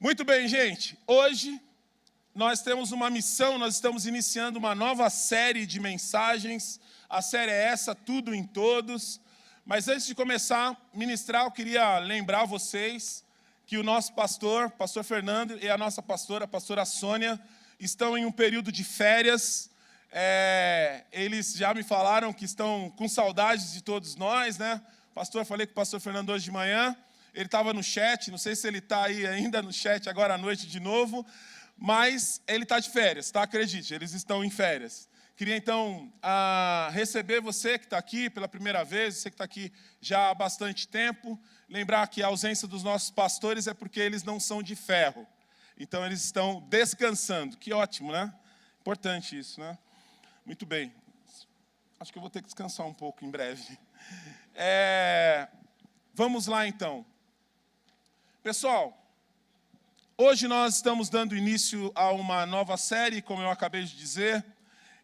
Muito bem, gente. Hoje nós temos uma missão, nós estamos iniciando uma nova série de mensagens. A série é essa, Tudo em Todos. Mas antes de começar a ministrar, eu queria lembrar vocês que o nosso pastor Fernando, e a nossa pastora, a pastora Sônia, estão em um período de férias. Eles já me falaram que estão com saudades de todos nós, né? Falei com o pastor Fernando hoje de manhã. Ele estava no chat, não sei se ele está aí ainda no chat agora à noite de novo, mas ele está de férias, tá? Acredite, eles estão em férias. Queria então receber você que está aqui pela primeira vez, você que está aqui já há bastante tempo, lembrar que a ausência dos nossos pastores é porque eles não são de ferro, então eles estão descansando. Que ótimo, né? Importante isso, né? Muito bem. Acho que eu vou ter que descansar um pouco em breve. Vamos lá então. Pessoal, hoje nós estamos dando início a uma nova série, como eu acabei de dizer,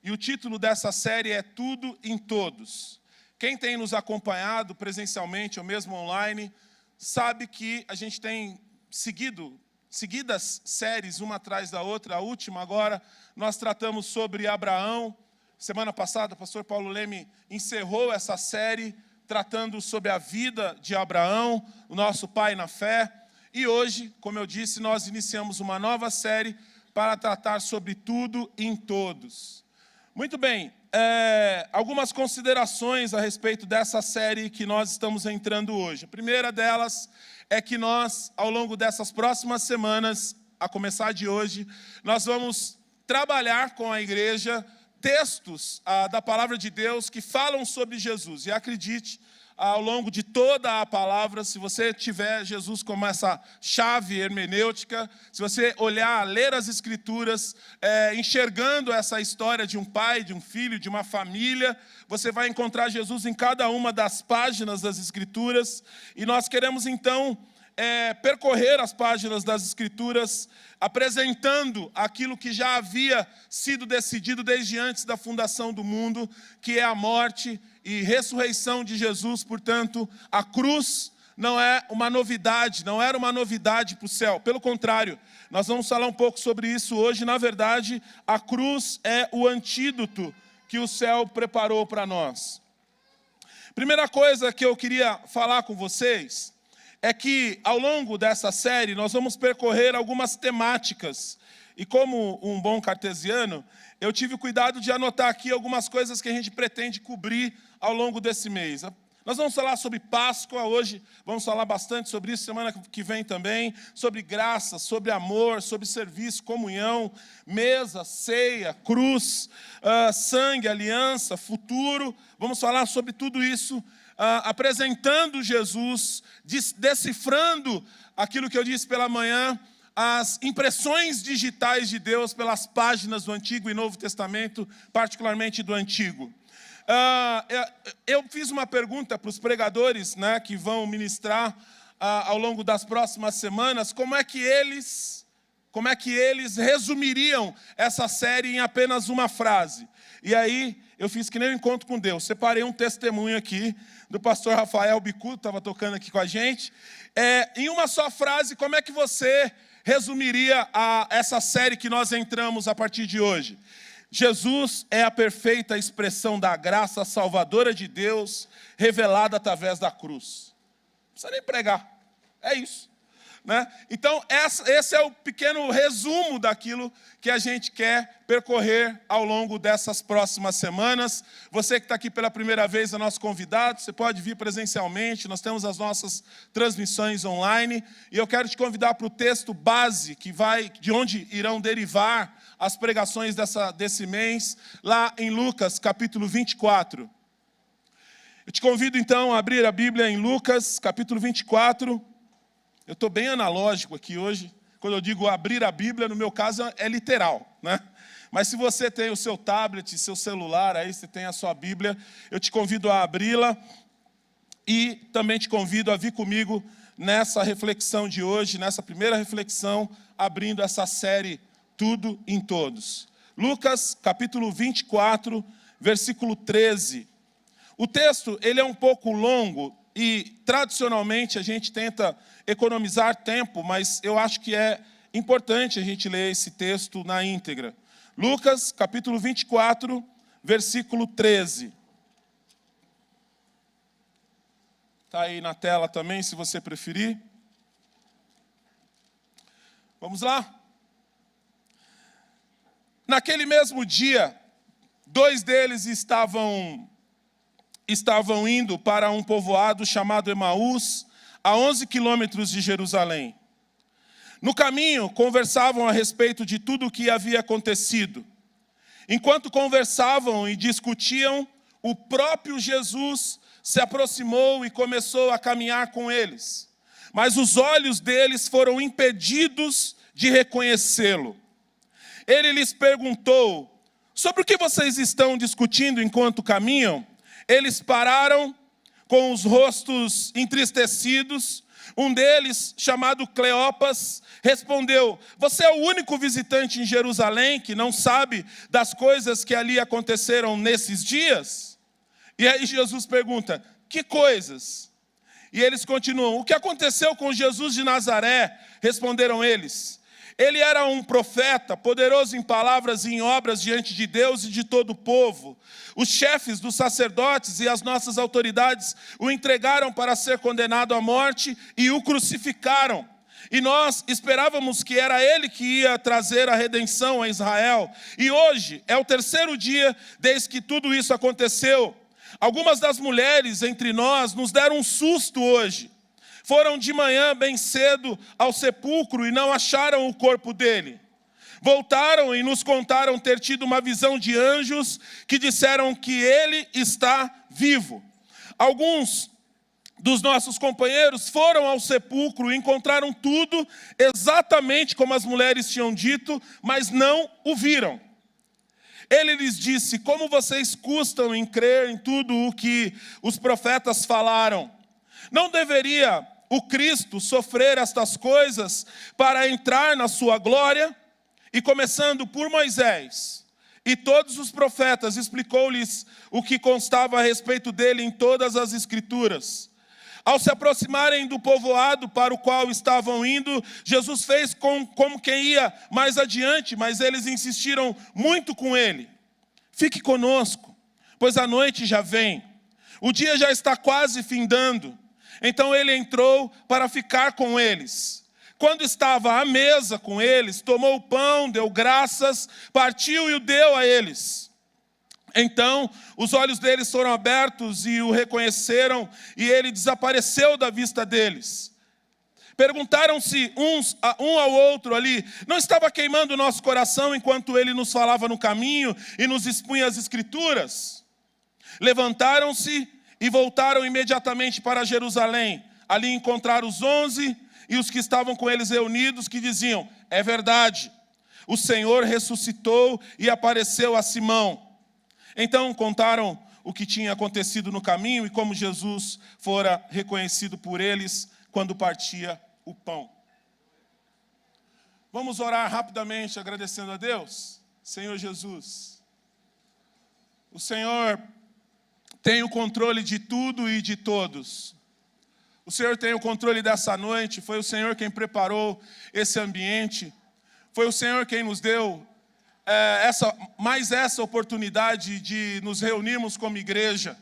e o título dessa série é Tudo em Todos. Quem tem nos acompanhado presencialmente ou mesmo online, sabe que a gente tem seguidas séries, uma atrás da outra. A última agora, nós tratamos sobre Abraão. Semana passada, o pastor Paulo Leme encerrou essa série tratando sobre a vida de Abraão, o nosso pai na fé. E hoje, como eu disse, nós iniciamos uma nova série para tratar sobre tudo em todos. Muito bem, algumas considerações a respeito dessa série que nós estamos entrando hoje. A primeira delas é que nós, ao longo dessas próximas semanas, a começar de hoje, nós vamos trabalhar com a igreja textos da palavra de Deus que falam sobre Jesus. E acredite, ao longo de toda a palavra, se você tiver Jesus como essa chave hermenêutica, se você olhar, ler as Escrituras, enxergando essa história de um pai, de um filho, de uma família, você vai encontrar Jesus em cada uma das páginas das Escrituras. E nós queremos então percorrer as páginas das Escrituras, apresentando aquilo que já havia sido decidido desde antes da fundação do mundo, que é a morte e ressurreição de Jesus. Portanto, a cruz não é uma novidade, não era uma novidade para o céu. Pelo contrário, nós vamos falar um pouco sobre isso hoje. Na verdade, a cruz é o antídoto que o céu preparou para nós. Primeira coisa que eu queria falar com vocês é que, ao longo dessa série, nós vamos percorrer algumas temáticas. E como um bom cartesiano, eu tive o cuidado de anotar aqui algumas coisas que a gente pretende cobrir ao longo desse mês. Nós vamos falar sobre Páscoa hoje, vamos falar bastante sobre isso, semana que vem também, sobre graça, sobre amor, sobre serviço, comunhão, mesa, ceia, cruz, sangue, aliança, futuro. Vamos falar sobre tudo isso, apresentando Jesus, decifrando aquilo que eu disse pela manhã, as impressões digitais de Deus pelas páginas do Antigo e Novo Testamento, particularmente do Antigo. Eu fiz uma pergunta para os pregadores, né, que vão ministrar ao longo das próximas semanas, como é que eles resumiriam essa série em apenas uma frase. E aí eu fiz que nem um encontro com Deus, separei um testemunho aqui do pastor Rafael Bicudo, estava tocando aqui com a gente. Em uma só frase, como é que você resumiria essa série que nós entramos a partir de hoje? Jesus é a perfeita expressão da graça salvadora de Deus, revelada através da cruz. Não precisa nem pregar, é isso, né? Então, esse é o pequeno resumo daquilo que a gente quer percorrer ao longo dessas próximas semanas. Você que está aqui pela primeira vez é nosso convidado, você pode vir presencialmente, nós temos as nossas transmissões online, e eu quero te convidar para o texto base, de onde irão derivar as pregações desse mês, lá em Lucas, capítulo 24. Eu te convido então a abrir a Bíblia em Lucas, capítulo 24. Eu estou bem analógico aqui hoje. Quando eu digo abrir a Bíblia, no meu caso é literal, né? Mas se você tem o seu tablet, seu celular, aí você tem a sua Bíblia, eu te convido a abri-la e também te convido a vir comigo nessa reflexão de hoje, nessa primeira reflexão, abrindo essa série Tudo em Todos. Lucas, capítulo 24, versículo 13. O texto, ele é um pouco longo, e tradicionalmente a gente tenta economizar tempo, mas eu acho que é importante a gente ler esse texto na íntegra. Lucas, capítulo 24, versículo 13. Está aí na tela também, se você preferir. Vamos lá? Naquele mesmo dia, 2 deles estavam indo para um povoado chamado Emaús, a 11 quilômetros de Jerusalém. No caminho, conversavam a respeito de tudo o que havia acontecido. Enquanto conversavam e discutiam, o próprio Jesus se aproximou e começou a caminhar com eles. Mas os olhos deles foram impedidos de reconhecê-lo. Ele lhes perguntou: sobre o que vocês estão discutindo enquanto caminham? Eles pararam com os rostos entristecidos. Um deles, chamado Cleopas, respondeu: você é o único visitante em Jerusalém que não sabe das coisas que ali aconteceram nesses dias? E aí Jesus pergunta: que coisas? E eles continuam: o que aconteceu com Jesus de Nazaré? Responderam eles. Ele era um profeta, poderoso em palavras e em obras diante de Deus e de todo o povo. Os chefes dos sacerdotes e as nossas autoridades o entregaram para ser condenado à morte e o crucificaram. E nós esperávamos que era ele que ia trazer a redenção a Israel. E hoje é o 3º dia desde que tudo isso aconteceu. Algumas das mulheres entre nós nos deram um susto hoje. Foram de manhã bem cedo ao sepulcro e não acharam o corpo dele. Voltaram e nos contaram ter tido uma visão de anjos que disseram que ele está vivo. Alguns dos nossos companheiros foram ao sepulcro e encontraram tudo exatamente como as mulheres tinham dito, mas não o viram. Ele lhes disse: como vocês custam em crer em tudo o que os profetas falaram? Não deveria o Cristo sofrer estas coisas para entrar na sua glória? E começando por Moisés e todos os profetas, explicou-lhes o que constava a respeito dele em todas as Escrituras. Ao se aproximarem do povoado para o qual estavam indo, Jesus fez como quem ia mais adiante, mas eles insistiram muito com ele: fique conosco, pois a noite já vem, o dia já está quase findando. Então ele entrou para ficar com eles. Quando estava à mesa com eles, tomou o pão, deu graças, partiu e o deu a eles. Então os olhos deles foram abertos e o reconheceram, e ele desapareceu da vista deles. Perguntaram-se um ao outro ali: não estava queimando o nosso coração enquanto ele nos falava no caminho e nos expunha as Escrituras? Levantaram-se e voltaram imediatamente para Jerusalém. Ali encontraram os 11 e os que estavam com eles reunidos, que diziam: é verdade, o Senhor ressuscitou e apareceu a Simão. Então contaram o que tinha acontecido no caminho e como Jesus fora reconhecido por eles quando partia o pão. Vamos orar rapidamente agradecendo a Deus. Senhor Jesus, o Senhor tem o controle de tudo e de todos. O Senhor tem o controle dessa noite. Foi o Senhor quem preparou esse ambiente. Foi o Senhor quem nos deu essa oportunidade de nos reunirmos como igreja,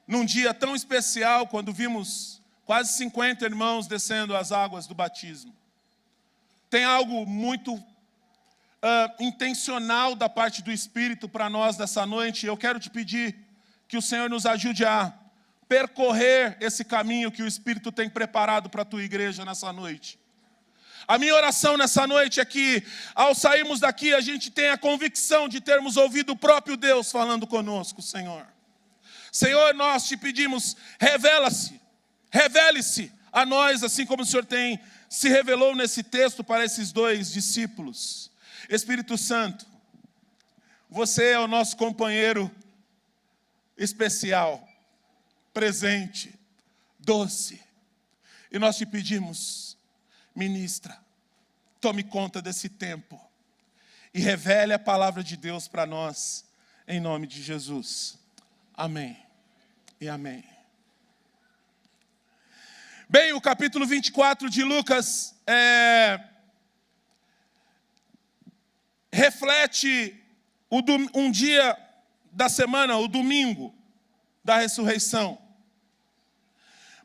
num dia tão especial, quando vimos quase 50 irmãos descendo as águas do batismo. Tem algo muito intencional da parte do Espírito para nós dessa noite. Eu quero te pedir que o Senhor nos ajude a percorrer esse caminho que o Espírito tem preparado para a tua igreja nessa noite. A minha oração nessa noite é que, ao sairmos daqui, a gente tenha a convicção de termos ouvido o próprio Deus falando conosco, Senhor. Senhor, nós te pedimos: revele-se a nós, assim como o Senhor se revelou nesse texto para esses 2 discípulos. Espírito Santo, você é o nosso companheiro especial, presente, doce. E nós te pedimos: ministra, tome conta desse tempo e revele a palavra de Deus para nós, em nome de Jesus. Amém e amém. Bem, o capítulo 24 de Lucas reflete um dia da semana, o domingo da ressurreição.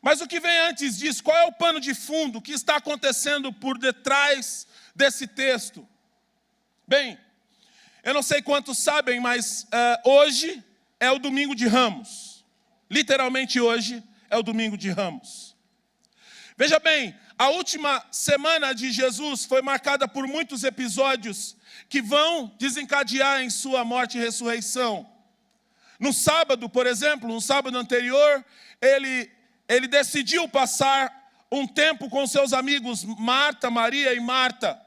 Mas o que vem antes disso? Qual é o pano de fundo? O que está acontecendo por detrás desse texto? Bem, eu não sei quantos sabem, mas hoje é o domingo de Ramos. Literalmente hoje é o domingo de Ramos. Veja bem, a última semana de Jesus foi marcada por muitos episódios que vão desencadear em sua morte e ressurreição. No sábado, por exemplo, no sábado anterior, ele decidiu passar um tempo com seus amigos Marta, Maria e Marta.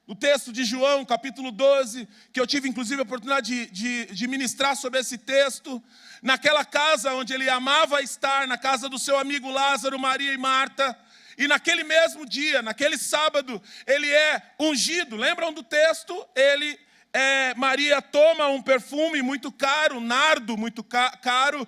O texto de João, capítulo 12, que eu tive inclusive a oportunidade de ministrar sobre esse texto, naquela casa onde ele amava estar, na casa do seu amigo Lázaro, Maria e Marta, e naquele mesmo dia, naquele sábado, ele é ungido. Lembram do texto? Maria toma um perfume muito caro, nardo muito caro,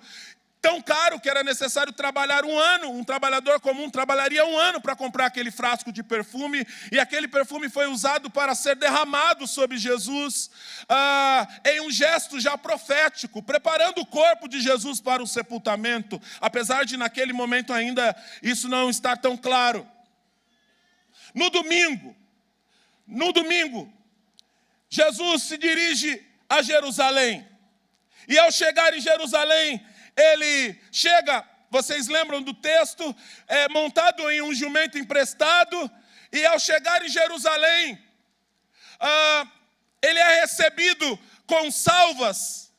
tão caro que era necessário trabalhar um ano. Um trabalhador comum trabalharia um ano para comprar aquele frasco de perfume, e aquele perfume foi usado para ser derramado sobre Jesus, em um gesto já profético, preparando o corpo de Jesus para o sepultamento, apesar de naquele momento ainda isso não estar tão claro. No domingo, Jesus se dirige a Jerusalém, e ao chegar em Jerusalém, ele chega, vocês lembram do texto, montado em um jumento emprestado, e ao chegar em Jerusalém, ele é recebido com salvas,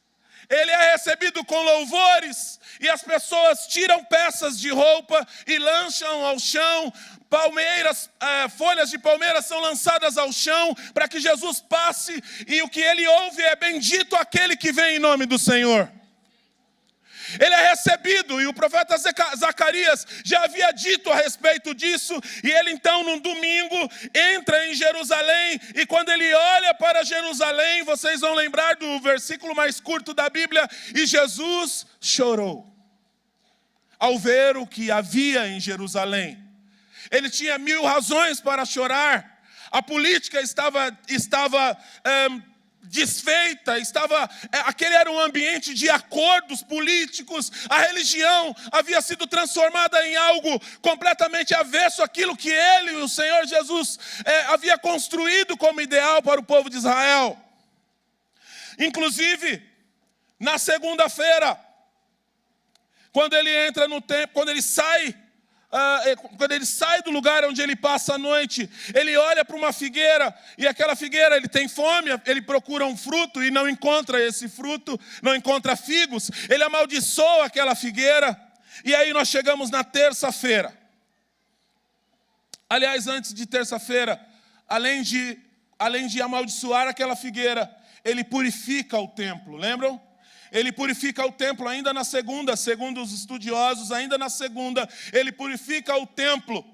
ele é recebido com louvores, e as pessoas tiram peças de roupa e lançam ao chão, folhas de palmeiras são lançadas ao chão, para que Jesus passe, e o que ele ouve é: bendito aquele que vem em nome do Senhor. Ele é recebido, e o profeta Zacarias já havia dito a respeito disso, e ele então, num domingo, entra em Jerusalém, e quando ele olha para Jerusalém, vocês vão lembrar do versículo mais curto da Bíblia: e Jesus chorou ao ver o que havia em Jerusalém. Ele tinha 1000 razões para chorar, a política estava desfeita, aquele era um ambiente de acordos políticos, a religião havia sido transformada em algo completamente avesso àquilo que ele, o Senhor Jesus, havia construído como ideal para o povo de Israel. Inclusive, na segunda-feira, quando ele entra no templo, quando ele sai do lugar onde ele passa a noite, ele olha para uma figueira, e aquela figueira, ele tem fome, ele procura um fruto e não encontra esse fruto, não encontra figos, ele amaldiçoa aquela figueira, e aí nós chegamos na terça-feira. Aliás, antes de terça-feira, além de amaldiçoar aquela figueira, ele purifica o templo, lembram? Ele purifica o templo ainda na segunda, segundo os estudiosos, ainda na segunda, ele purifica o templo.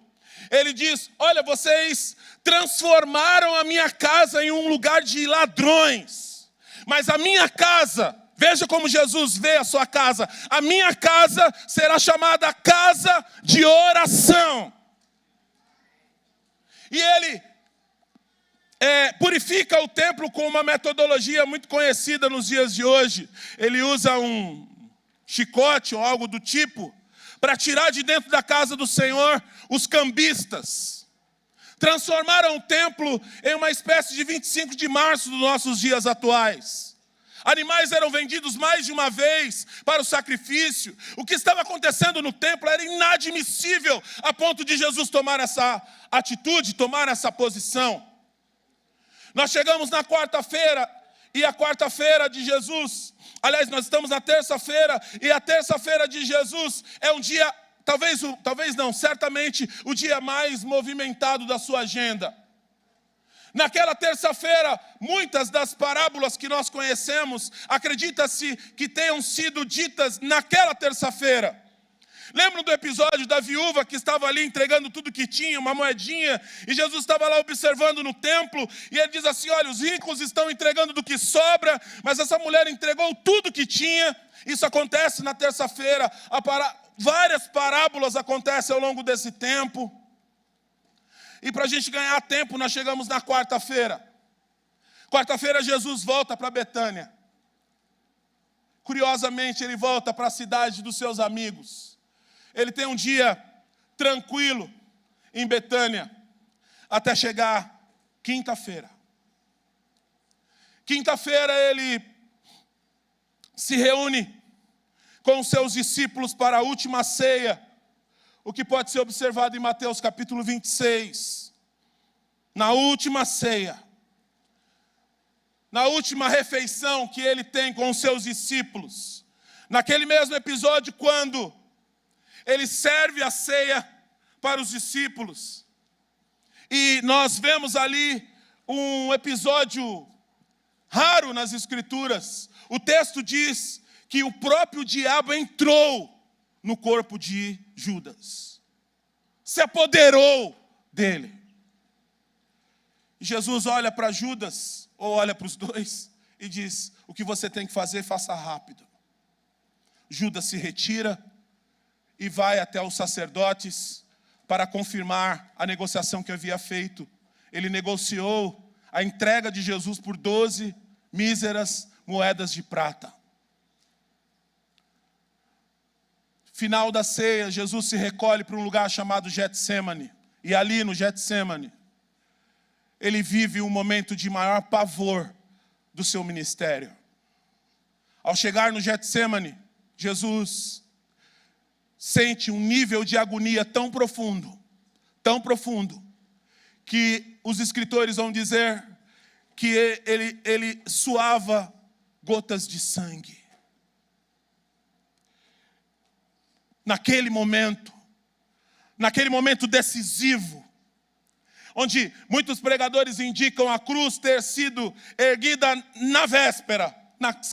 Ele diz: olha, vocês transformaram a minha casa em um lugar de ladrões, mas a minha casa, veja como Jesus vê a sua casa, a minha casa será chamada casa de oração. E ele purifica o templo com uma metodologia muito conhecida nos dias de hoje. Ele usa um chicote ou algo do tipo para tirar de dentro da casa do Senhor os cambistas. Transformaram o templo em uma espécie de 25 de março dos nossos dias atuais. Animais eram vendidos mais de uma vez para o sacrifício. O que estava acontecendo no templo era inadmissível, a ponto de Jesus tomar essa atitude, tomar essa posição. Nós chegamos na quarta-feira, e a quarta-feira de Jesus, aliás, nós estamos na terça-feira, e a terça-feira de Jesus é um dia, talvez não, certamente o dia mais movimentado da sua agenda. Naquela terça-feira, muitas das parábolas que nós conhecemos, acredita-se que tenham sido ditas naquela terça-feira. Lembram do episódio da viúva que estava ali entregando tudo que tinha, uma moedinha, e Jesus estava lá observando no templo, e ele diz assim: olha, os ricos estão entregando do que sobra, mas essa mulher entregou tudo que tinha. Isso acontece na terça-feira. Várias parábolas acontecem ao longo desse tempo. E para a gente ganhar tempo, nós chegamos na quarta-feira. Quarta-feira, Jesus volta para Betânia. Curiosamente, ele volta para a cidade dos seus amigos. Ele tem um dia tranquilo em Betânia, até chegar quinta-feira. Quinta-feira, ele se reúne com os seus discípulos para a última ceia, o que pode ser observado em Mateus capítulo 26. Na última ceia, na última refeição que ele tem com os seus discípulos, naquele mesmo episódio quando ele serve a ceia para os discípulos, e nós vemos ali um episódio raro nas Escrituras. O texto diz que o próprio diabo entrou no corpo de Judas, se apoderou dele. E Jesus olha para Judas, ou olha para os dois, e diz: o que você tem que fazer, faça rápido. Judas se retira e vai até os sacerdotes para confirmar a negociação que havia feito. Ele negociou a entrega de Jesus por 12 míseras moedas de prata. Final da ceia, Jesus se recolhe para um lugar chamado Getsemane. E ali no Getsemane, ele vive um momento de maior pavor do seu ministério. Ao chegar no Getsemane, Jesus sente um nível de agonia tão profundo, que os escritores vão dizer que ele suava gotas de sangue. Naquele momento decisivo, onde muitos pregadores indicam a cruz ter sido erguida na véspera,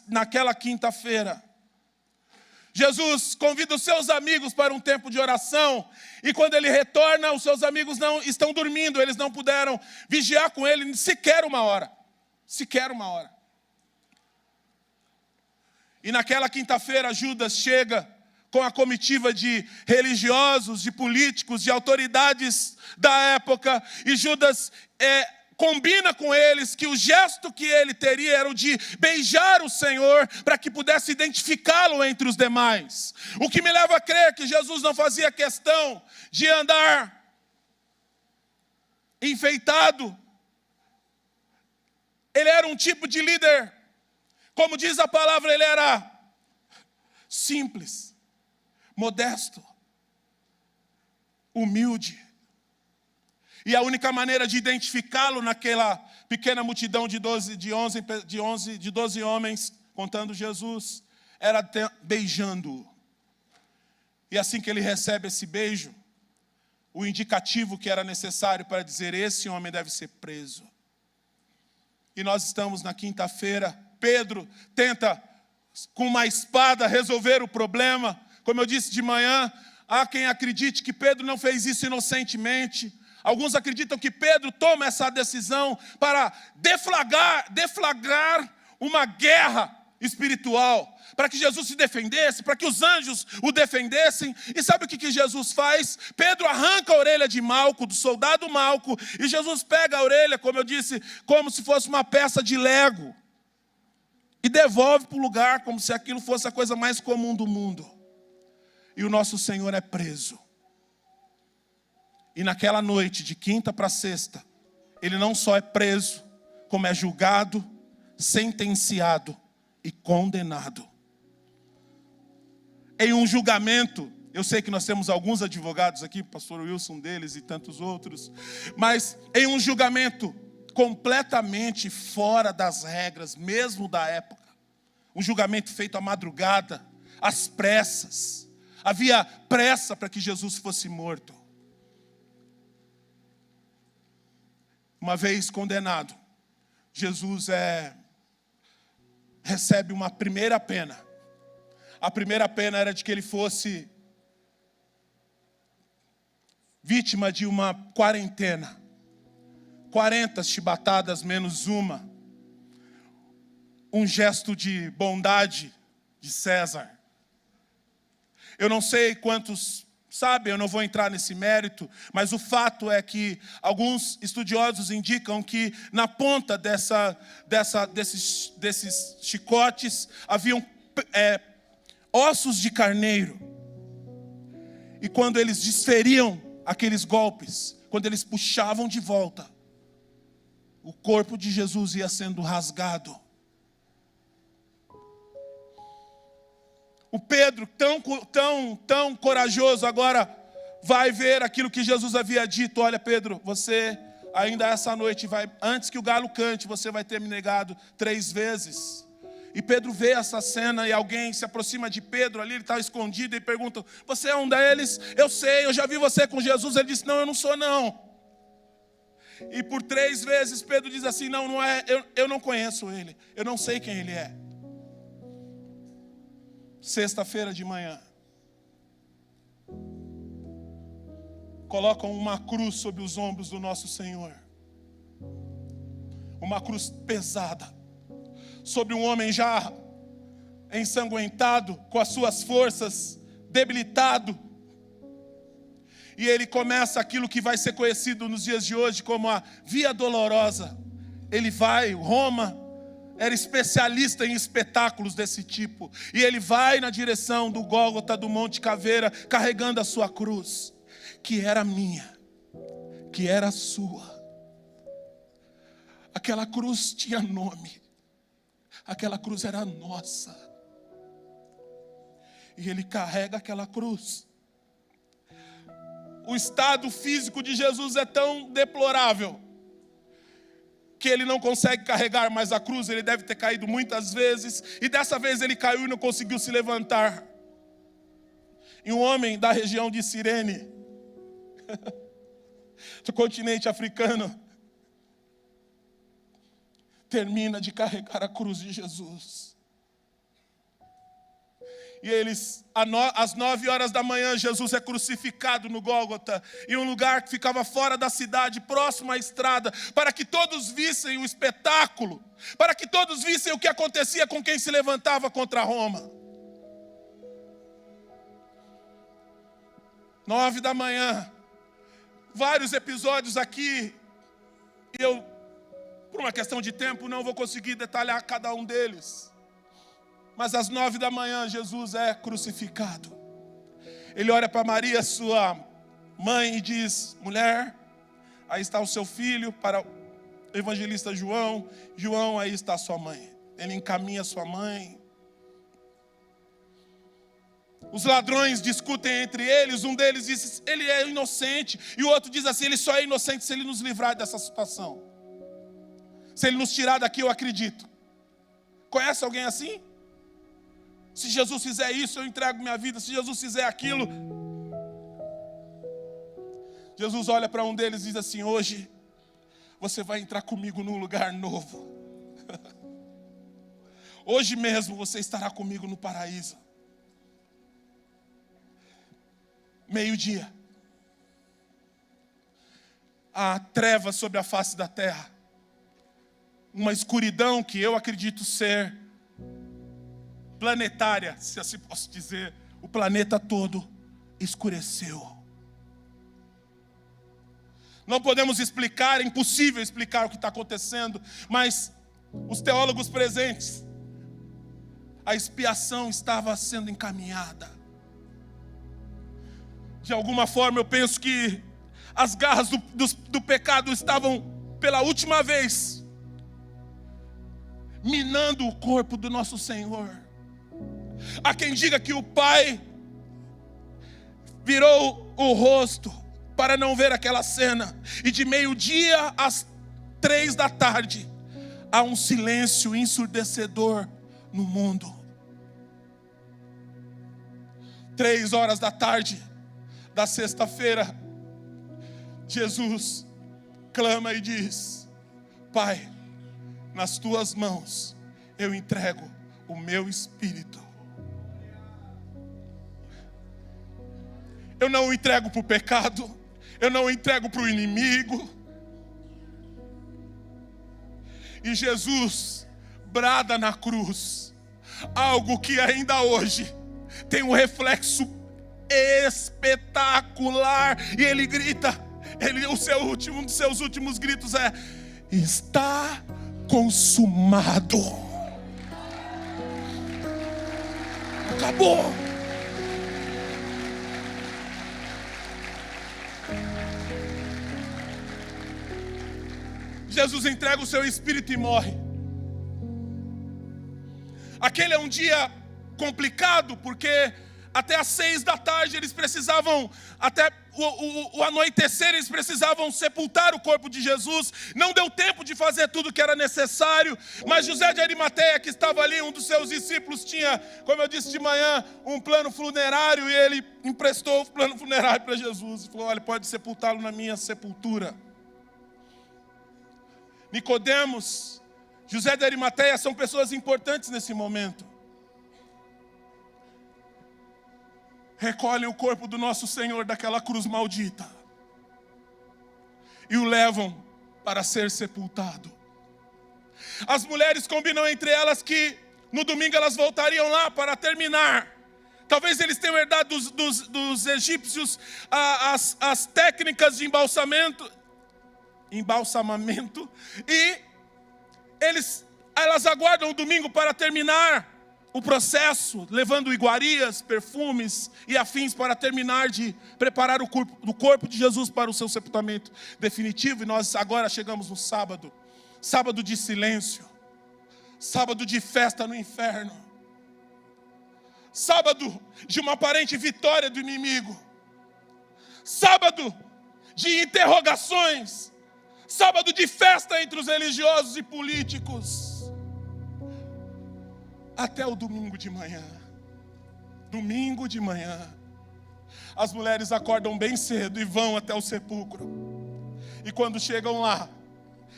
naquela quinta-feira. Jesus convida os seus amigos para um tempo de oração, e quando ele retorna, os seus amigos não estão dormindo, eles não puderam vigiar com ele sequer uma hora. E naquela quinta-feira, Judas chega com a comitiva de religiosos, de políticos, de autoridades da época, e Judas combina com eles que o gesto que ele teria era o de beijar o Senhor, para que pudesse identificá-lo entre os demais. O que me leva a crer que Jesus não fazia questão de andar enfeitado. Ele era um tipo de líder, como diz a palavra, ele era simples, modesto, humilde. E a única maneira de identificá-lo naquela pequena multidão de 12 homens, contando Jesus, era beijando-o. E assim que ele recebe esse beijo, o indicativo que era necessário para dizer: esse homem deve ser preso. E nós estamos na quinta-feira. Pedro tenta, com uma espada, resolver o problema. Como eu disse de manhã, há quem acredite que Pedro não fez isso inocentemente. Alguns acreditam que Pedro toma essa decisão para deflagrar uma guerra espiritual, para que Jesus se defendesse, para que os anjos o defendessem. E sabe o que Jesus faz? Pedro arranca a orelha de Malco, do soldado Malco, e Jesus pega a orelha, como eu disse, como se fosse uma peça de Lego, e devolve para o lugar, como se aquilo fosse a coisa mais comum do mundo. E o nosso Senhor é preso. E naquela noite, de quinta para sexta, ele não só é preso, como é julgado, sentenciado e condenado. Em um julgamento, eu sei que nós temos alguns advogados aqui, pastor Wilson deles e tantos outros, mas em um julgamento completamente fora das regras, mesmo da época, um julgamento feito à madrugada, às pressas, havia pressa para que Jesus fosse morto. Uma vez condenado, Jesus recebe uma primeira pena. A primeira pena era de que ele fosse vítima de uma quarentena. 40 chibatadas menos uma. Um gesto de bondade de César. Eu não sei quantos sabem, eu não vou entrar nesse mérito, mas o fato é que alguns estudiosos indicam que na ponta desses chicotes haviam ossos de carneiro. E quando eles desferiam aqueles golpes, quando eles puxavam de volta, o corpo de Jesus ia sendo rasgado. O Pedro, tão corajoso, agora vai ver aquilo que Jesus havia dito. Olha, Pedro, você ainda essa noite antes que o galo cante, você vai ter me negado 3 vezes. E Pedro vê essa cena e alguém se aproxima de Pedro ali, ele está escondido, e pergunta: você é um deles? Eu sei, eu já vi você com Jesus. Ele disse: não, eu não sou não. E por 3 vezes Pedro diz assim: não é, eu não conheço ele, eu não sei quem ele é. Sexta-feira de manhã, colocam uma cruz sobre os ombros do nosso Senhor. Uma cruz pesada, sobre um homem já ensanguentado, com as suas forças, debilitado. E ele começa aquilo que vai ser conhecido nos dias de hoje como a Via Dolorosa. Ele vai, Roma era especialista em espetáculos desse tipo. E ele vai na direção do Gólgota, do Monte Caveira, carregando a sua cruz, que era minha, que era sua. Aquela cruz tinha nome. Aquela cruz era nossa. E ele carrega aquela cruz. O estado físico de Jesus é tão deplorável que ele não consegue carregar mais a cruz. Ele deve ter caído muitas vezes, e dessa vez ele caiu e não conseguiu se levantar. E um homem da região de Cirene, do continente africano, termina de carregar a cruz de Jesus. E eles, às 9 horas da manhã, Jesus é crucificado no Gólgota, em um lugar que ficava fora da cidade, próximo à estrada, para que todos vissem o espetáculo, para que todos vissem o que acontecia com quem se levantava contra Roma. 9 da manhã, vários episódios aqui, e eu, por uma questão de tempo, não vou conseguir detalhar cada um deles. Mas às 9 da manhã, Jesus é crucificado. Ele olha para Maria, sua mãe, e diz: mulher, aí está o seu filho. Para o evangelista João: João, aí está a sua mãe. Ele encaminha sua mãe. Os ladrões discutem entre eles. Um deles diz: ele é inocente. E o outro diz assim: ele só é inocente se ele nos livrar dessa situação. Se ele nos tirar daqui, eu acredito. Conhece alguém assim? Se Jesus fizer isso, eu entrego minha vida. Se Jesus fizer aquilo. Jesus olha para um deles e diz assim: hoje você vai entrar comigo num lugar novo. Hoje mesmo você estará comigo no paraíso. Meio-dia. Há trevas sobre a face da terra. Uma escuridão que eu acredito ser planetária, se assim posso dizer. O planeta todo escureceu. Não podemos explicar, é impossível explicar o que está acontecendo, mas os teólogos presentes, a expiação estava sendo encaminhada. De alguma forma eu penso que as garras do pecado estavam pela última vez minando o corpo do nosso Senhor. Há quem diga que o Pai virou o rosto para não ver aquela cena. E de meio-dia às 3 da tarde, há um silêncio ensurdecedor no mundo. 3 horas da tarde da sexta-feira, Jesus clama e diz: Pai, nas tuas mãos eu entrego o meu espírito. Eu não o entrego para o pecado, eu não o entrego para o inimigo. E Jesus brada na cruz algo que ainda hoje tem um reflexo espetacular. E ele grita, um dos seus últimos gritos é: está consumado. Acabou. Jesus entrega o seu espírito e morre. Aquele é um dia complicado, porque até às 6 da tarde eles precisavam, até o anoitecer, eles precisavam sepultar o corpo de Jesus. Não deu tempo de fazer tudo que era necessário, mas José de Arimateia, que estava ali, um dos seus discípulos, tinha, como eu disse de manhã, um plano funerário, e ele emprestou o plano funerário para Jesus e falou: olha, pode sepultá-lo na minha sepultura. Nicodemos, José de Arimateia são pessoas importantes nesse momento. Recolhem o corpo do nosso Senhor daquela cruz maldita e o levam para ser sepultado. As mulheres combinam entre elas que no domingo elas voltariam lá para terminar. Talvez eles tenham herdado dos egípcios as técnicas de embalsamamento, e elas aguardam o domingo para terminar o processo, levando iguarias, perfumes e afins para terminar de preparar o corpo de Jesus para o seu sepultamento definitivo. E nós agora chegamos no sábado, sábado de silêncio, sábado de festa no inferno, sábado de uma aparente vitória do inimigo, sábado de interrogações, sábado de festa entre os religiosos e políticos, até o domingo de manhã. Domingo de manhã, as mulheres acordam bem cedo e vão até o sepulcro. E quando chegam lá,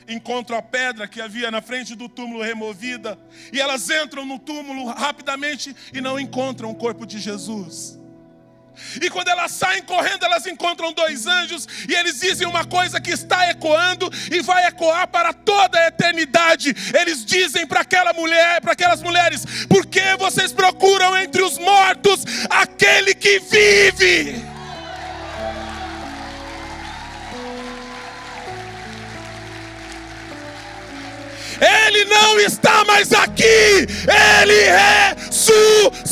encontram a pedra que havia na frente do túmulo removida, e elas entram no túmulo rapidamente e não encontram o corpo de Jesus. E quando elas saem correndo, elas encontram 2 anjos, e eles dizem uma coisa que está ecoando e vai ecoar para toda a eternidade. Eles dizem para aquelas mulheres: por que vocês procuram entre os mortos aquele que vive? Ele não está mais aqui, ele ressuscitou.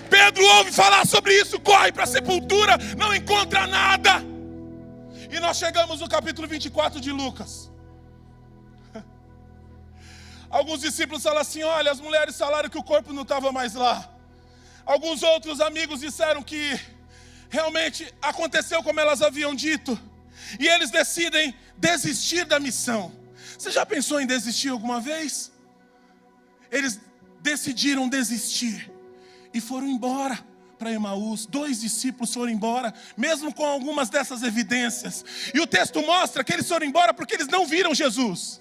Pedro ouve falar sobre isso, corre para a sepultura, não encontra nada. E nós chegamos no capítulo 24 de Lucas. Alguns discípulos falam assim: olha, as mulheres falaram que o corpo não estava mais lá. Alguns outros amigos disseram que realmente aconteceu como elas haviam dito. E eles decidem desistir da missão. Você já pensou em desistir alguma vez? Eles decidiram desistir e foram embora para Emaús. 2 discípulos foram embora, mesmo com algumas dessas evidências. E o texto mostra que eles foram embora porque eles não viram Jesus.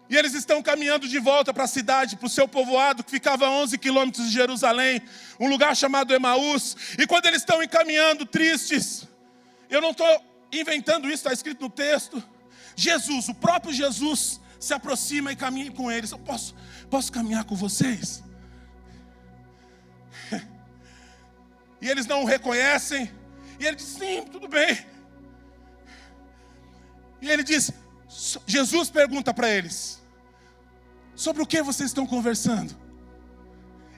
E eles estão caminhando de volta para a cidade, para o seu povoado, que ficava a 11 quilômetros de Jerusalém, um lugar chamado Emaús. E quando eles estão encaminhando tristes, eu não estou inventando isso, está escrito no texto, Jesus, o próprio Jesus, se aproxima e caminha com eles. Eu posso caminhar com vocês? E eles não o reconhecem. E ele diz: sim, tudo bem. E ele diz, Jesus pergunta para eles: sobre o que vocês estão conversando?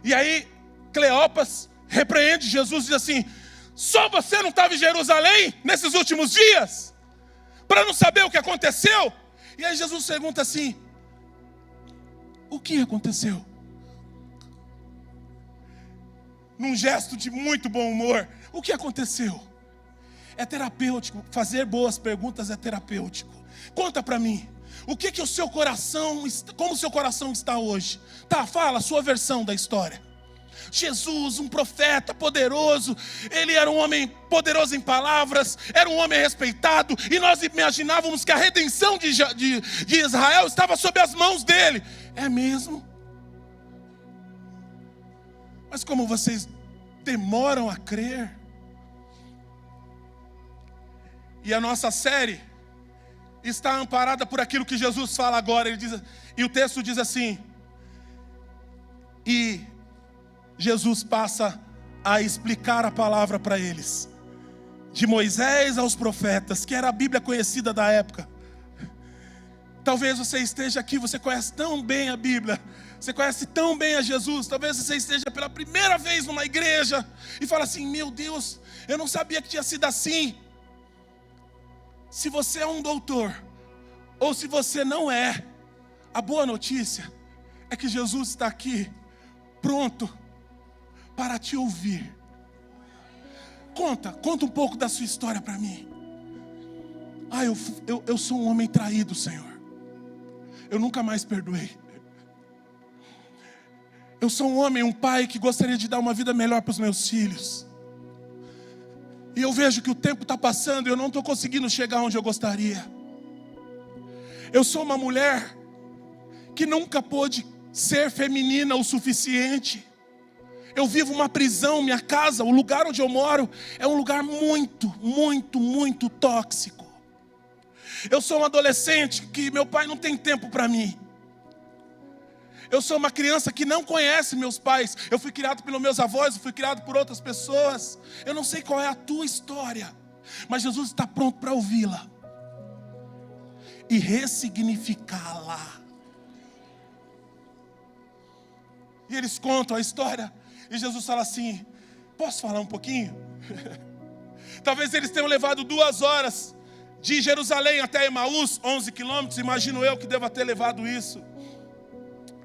E aí Cleopas repreende Jesus e diz assim: só você não estava em Jerusalém nesses últimos dias para não saber o que aconteceu? E aí Jesus pergunta assim: o que aconteceu? Num gesto de muito bom humor: o que aconteceu? É terapêutico, fazer boas perguntas é terapêutico. Conta para mim, o que o seu coração, como o seu coração está hoje? Tá, fala a sua versão da história. Jesus, um profeta poderoso, ele era um homem poderoso em palavras, era um homem respeitado, e nós imaginávamos que a redenção de Israel estava sob as mãos dele. É mesmo? Mas como vocês demoram a crer? E a nossa série está amparada por aquilo que Jesus fala agora. Ele diz, e o texto diz assim: e Jesus passa a explicar a palavra para eles, de Moisés aos profetas, que era a Bíblia conhecida da época. Talvez você esteja aqui, você conhece tão bem a Bíblia, você conhece tão bem a Jesus. Talvez você esteja pela primeira vez numa igreja e fala assim: meu Deus, eu não sabia que tinha sido assim. Se você é um doutor, ou se você não é, a boa notícia é que Jesus está aqui, pronto para te ouvir. Conta um pouco da sua história para mim. Eu sou um homem traído, Senhor. Eu nunca mais perdoei. Eu sou um homem, um pai que gostaria de dar uma vida melhor para os meus filhos. E eu vejo que o tempo está passando e eu não estou conseguindo chegar onde eu gostaria. Eu sou uma mulher que nunca pôde ser feminina o suficiente. Eu vivo uma prisão, minha casa, o lugar onde eu moro é um lugar muito, muito, muito tóxico. Eu sou um adolescente que meu pai não tem tempo para mim. Eu sou uma criança que não conhece meus pais. Eu fui criado pelos meus avós, eu fui criado por outras pessoas. Eu não sei qual é a tua história, mas Jesus está pronto para ouvi-la e ressignificá-la. E eles contam a história e Jesus fala assim: posso falar um pouquinho? Talvez eles tenham levado 2 horas de Jerusalém até Emaús, 11 quilômetros, imagino eu que deva ter levado isso.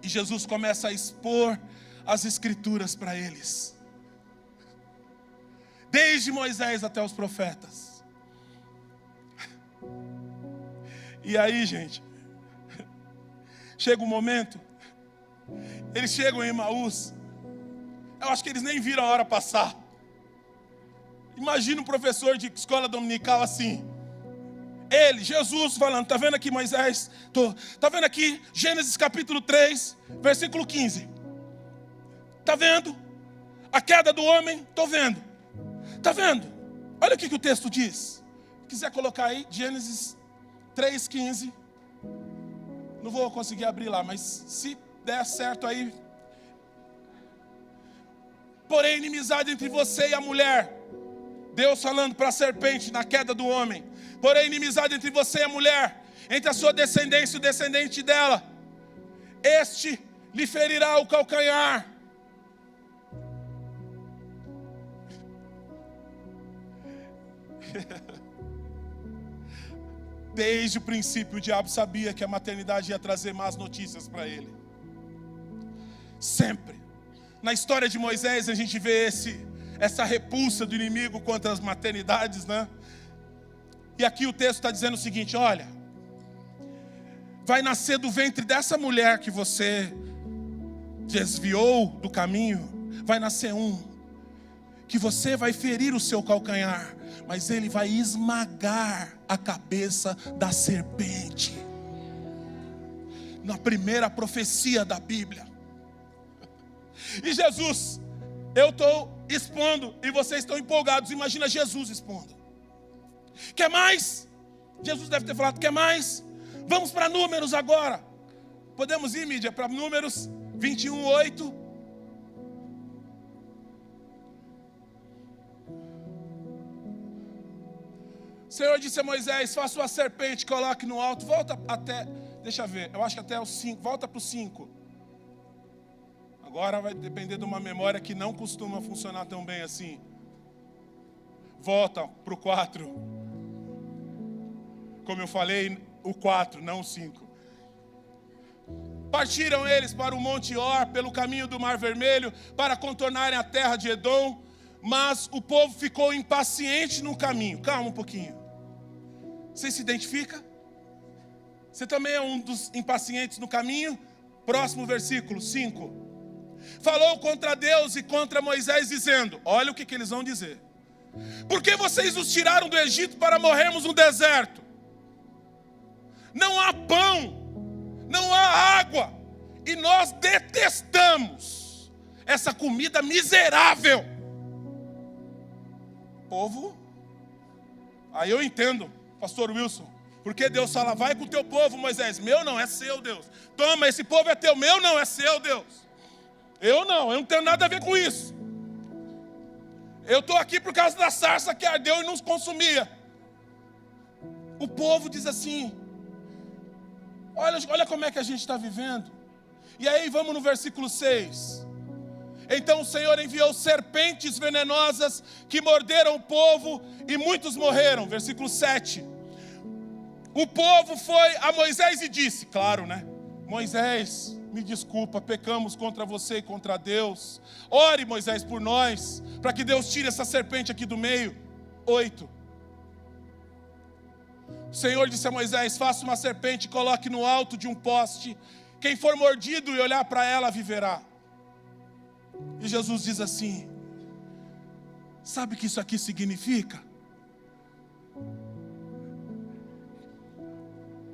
E Jesus começa a expor as escrituras para eles, desde Moisés até os profetas. E aí, gente, chega um momento, eles chegam em Emaús, eu acho que eles nem viram a hora passar. Imagina um professor de escola dominical assim, ele, Jesus falando, tá vendo aqui Moisés? Tá vendo aqui Gênesis capítulo 3, versículo 15. Tá vendo? A queda do homem, tô vendo. Tá vendo? Olha o que o texto diz. Se quiser colocar aí, Gênesis 3:15. Não vou conseguir abrir lá, mas se der certo aí. Porém, inimizade entre você e a mulher. Deus falando para a serpente na queda do homem. Porém, inimizade entre você e a mulher, entre a sua descendência e o descendente dela. Este lhe ferirá o calcanhar. Desde o princípio, o diabo sabia que a maternidade ia trazer más notícias para ele. Sempre. Na história de Moisés, a gente vê essa repulsa do inimigo contra as maternidades, né? E aqui o texto está dizendo o seguinte: olha, vai nascer do ventre dessa mulher que você desviou do caminho, vai nascer que você vai ferir o seu calcanhar, mas ele vai esmagar a cabeça da serpente. Na primeira profecia da Bíblia. E Jesus, eu estou expondo e vocês estão empolgados. Imagina Jesus expondo. Quer mais? Jesus deve ter falado: quer mais? Vamos para Números agora. Podemos ir, mídia, para Números 21:8. O Senhor disse a Moisés: faça uma serpente, coloque no alto. Volta até, deixa eu ver, eu acho que até o 5. Volta para o 5. Agora vai depender de uma memória que não costuma funcionar tão bem assim. Volta para o 4. Como eu falei, o 4, não o 5. Partiram eles para o Monte Or, pelo caminho do Mar Vermelho, para contornarem a terra de Edom. Mas o povo ficou impaciente no caminho. Calma um pouquinho. Você se identifica? Você também é um dos impacientes no caminho? Próximo versículo, 5. Falou contra Deus e contra Moisés, dizendo: olha o que eles vão dizer. Por que vocês nos tiraram do Egito para morrermos no deserto? Não há pão, não há água, e nós detestamos essa comida miserável. O povo Aí eu entendo, pastor Wilson, porque Deus fala, vai com o teu povo, Moisés. Meu não, é seu, Deus. Toma, esse povo é teu. Meu não, é seu, Deus. Eu não tenho nada a ver com isso. Eu estou aqui por causa da sarça que ardeu e nos consumia. O povo diz assim, olha como é que a gente está vivendo. E aí vamos no versículo 6. Então o Senhor enviou serpentes venenosas que morderam o povo e muitos morreram. Versículo 7. O povo foi a Moisés e disse, claro, né? Moisés, me desculpa, pecamos contra você e contra Deus. Ore, Moisés, por nós, para que Deus tire essa serpente aqui do meio. 8. O Senhor disse a Moisés, faça uma serpente e coloque no alto de um poste. Quem for mordido e olhar para ela, viverá. E Jesus diz assim, sabe o que isso aqui significa?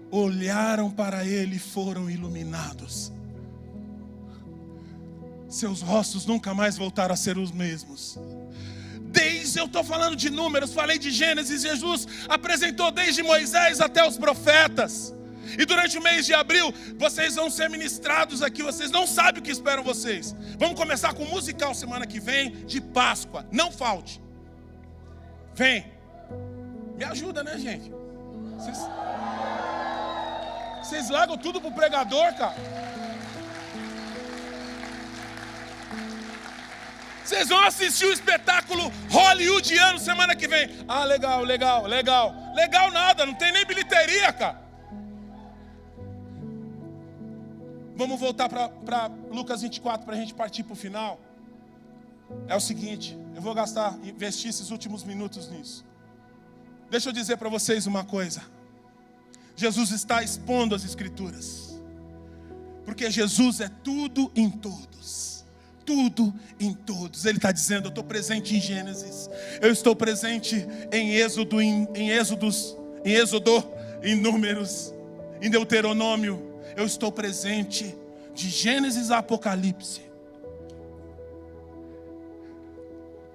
Olharam para ele e foram iluminados. Seus rostos nunca mais voltaram a ser os mesmos. Eu estou falando de números, falei de Gênesis. Jesus apresentou desde Moisés até os profetas. E durante o mês de abril, vocês vão ser ministrados aqui. Vocês não sabem o que esperam vocês. Vamos começar com um musical semana que vem, de Páscoa. Não falte. Vem. Me ajuda, né, gente? Vocês largam tudo pro pregador, cara. Vocês vão assistir o espetáculo hollywoodiano semana que vem. Ah, legal. Legal nada, não tem nem bilheteria, cara. Vamos voltar para Lucas 24 para a gente partir para o final. É o seguinte, eu vou investir esses últimos minutos nisso. Deixa eu dizer para vocês uma coisa. Jesus está expondo as Escrituras. Porque Jesus é tudo em todos. Tudo em todos. Ele está dizendo, eu estou presente em Gênesis. Eu estou presente em Êxodo, em Números, em Deuteronômio. Eu estou presente de Gênesis a Apocalipse.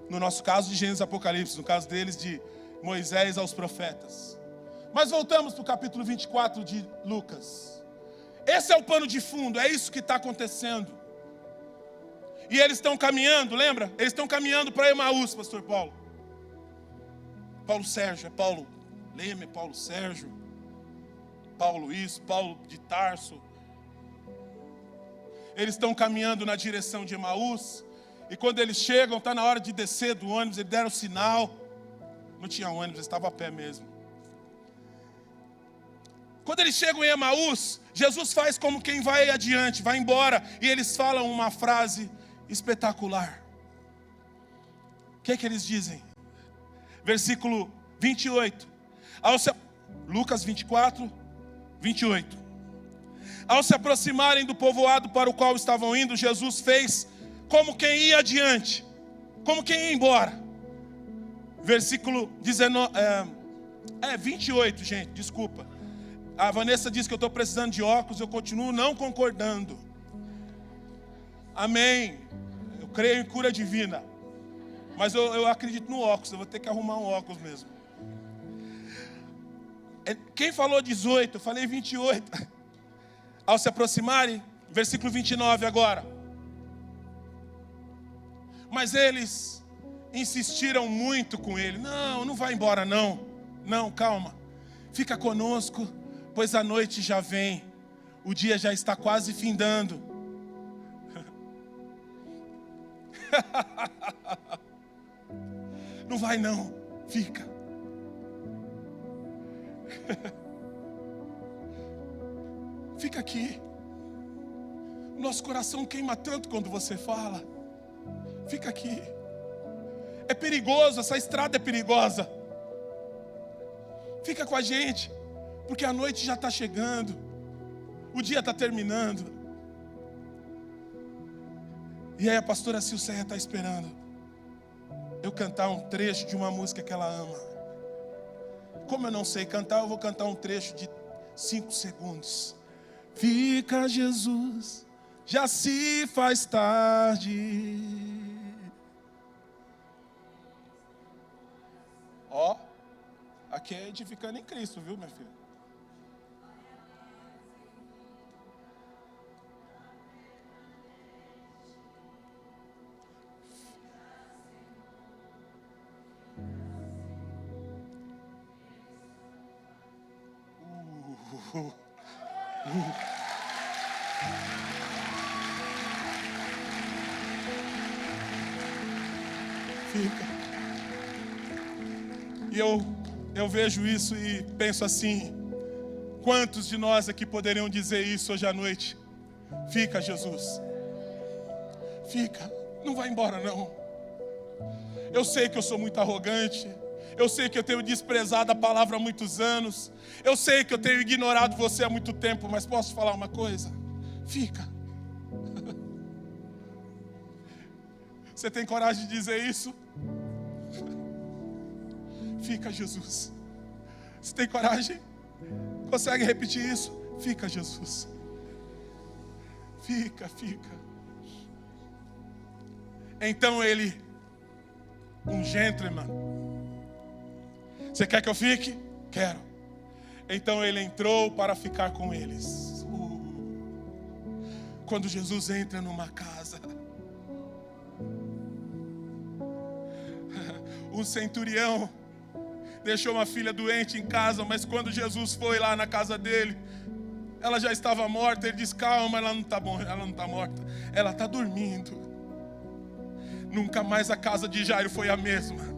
No nosso caso, de Gênesis a Apocalipse. No caso deles, de Moisés aos profetas. Mas voltamos para o capítulo 24 de Lucas. Esse é o pano de fundo, é isso que está acontecendo. E eles estão caminhando, lembra? Eles estão caminhando para Emaús, pastor Paulo. Paulo Sérgio, é Paulo Leme, Paulo Sérgio. Paulo isso, Paulo de Tarso. Eles estão caminhando na direção de Emaús. E quando eles chegam, está na hora de descer do ônibus, eles deram sinal. Não tinha ônibus, eles estavam a pé mesmo. Quando eles chegam em Emaús, Jesus faz como quem vai adiante, vai embora. E eles falam uma frase espetacular. O que é que eles dizem? Versículo 28. Lucas 24, 28. Ao se aproximarem do povoado para o qual estavam indo, Jesus fez como quem ia adiante, como quem ia embora. Versículo 28, gente, desculpa. A Vanessa disse que eu estou precisando de óculos, eu continuo não concordando. Amém. Eu creio em cura divina. Mas eu acredito no óculos, eu vou ter que arrumar um óculos mesmo. Quem falou 18? Eu falei 28. Ao se aproximarem, versículo 29 agora. Mas eles insistiram muito com ele. Não vai embora não. Não, calma. Fica conosco, pois a noite já vem. O dia já está quase findando. Não vai não, fica. Fica aqui. O nosso coração queima tanto quando você fala. Fica aqui. É perigoso, essa estrada é perigosa. Fica com a gente, porque a noite já está chegando. O dia está terminando. E aí a pastora Silceia está esperando eu cantar um trecho de uma música que ela ama. Como eu não sei cantar, eu vou cantar um trecho de 5 segundos. Fica, Jesus, já se faz tarde. Ó, Aqui é edificando em Cristo, viu, minha filha? Fica. E eu vejo isso e penso assim: quantos de nós aqui poderiam dizer isso hoje à noite? Fica, Jesus. Fica, não vai embora não. Eu sei que eu sou muito arrogante. Eu sei que eu tenho desprezado a palavra há muitos anos. Eu sei que eu tenho ignorado você há muito tempo. Mas posso falar uma coisa? Fica. Você tem coragem de dizer isso? Fica, Jesus. Você tem coragem? Consegue repetir isso? Fica, Jesus. Fica, fica. Então ele, um gentleman. Você quer que eu fique? Quero. Então ele entrou para ficar com eles. Quando Jesus entra numa casa, um centurião deixou uma filha doente em casa, mas quando Jesus foi lá na casa dele, ela já estava morta. Ele disse: calma, ela não está morta, ela está dormindo. Nunca mais a casa de Jairo foi a mesma.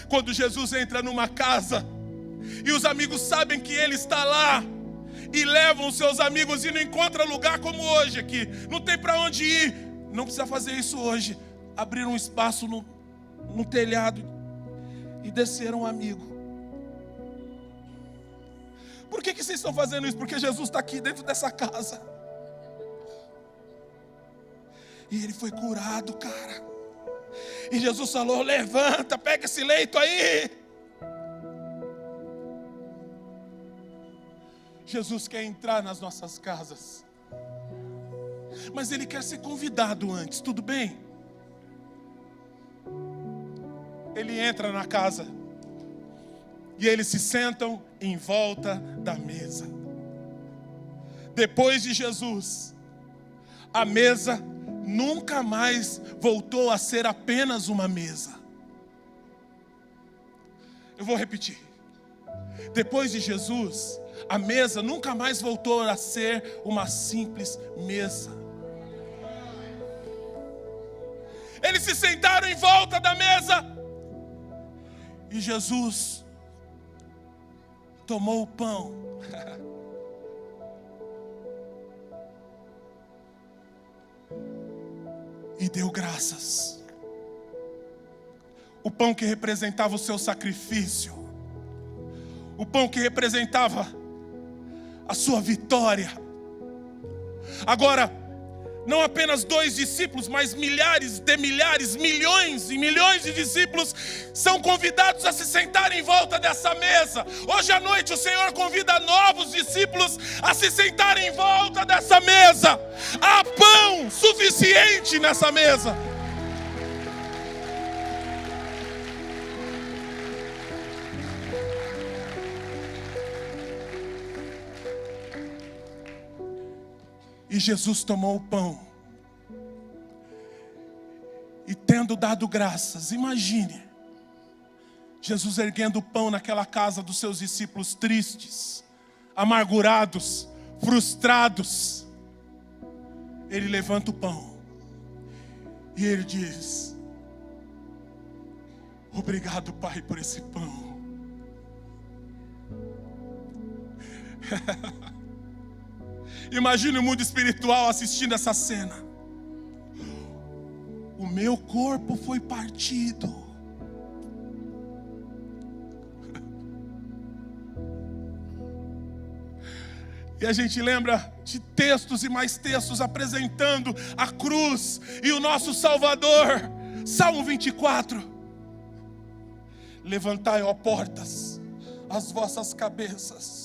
Quando Jesus entra numa casa e os amigos sabem que ele está lá, e levam os seus amigos e não encontram lugar como hoje aqui, não tem para onde ir, não precisa fazer isso hoje. Abriram um espaço no telhado e desceram um amigo. Por que vocês estão fazendo isso? Porque Jesus está aqui dentro dessa casa. E ele foi curado, cara. E Jesus falou: levanta, pega esse leito aí. Jesus quer entrar nas nossas casas, mas Ele quer ser convidado antes, tudo bem? Ele entra na casa e eles se sentam em volta da mesa. Depois de Jesus, a mesa nunca mais voltou a ser apenas uma mesa. Eu vou repetir. Depois de Jesus, a mesa nunca mais voltou a ser uma simples mesa. Eles se sentaram em volta da mesa e Jesus tomou o pão e deu graças. O pão que representava o seu sacrifício, o pão que representava a sua vitória. Agora, não apenas 2 discípulos, mas milhares, milhões e milhões de discípulos são convidados a se sentar em volta dessa mesa. Hoje à noite o Senhor convida novos discípulos a se sentarem em volta dessa mesa. Há pão suficiente nessa mesa. E Jesus tomou o pão e, tendo dado graças, imagine Jesus erguendo o pão naquela casa dos seus discípulos tristes, amargurados, frustrados. Ele levanta o pão e ele diz: obrigado, Pai, por esse pão. Imagine o mundo espiritual assistindo essa cena. O meu corpo foi partido. E a gente lembra de textos e mais textos apresentando a cruz e o nosso Salvador. Salmo 24. Levantai, ó portas, as vossas cabeças.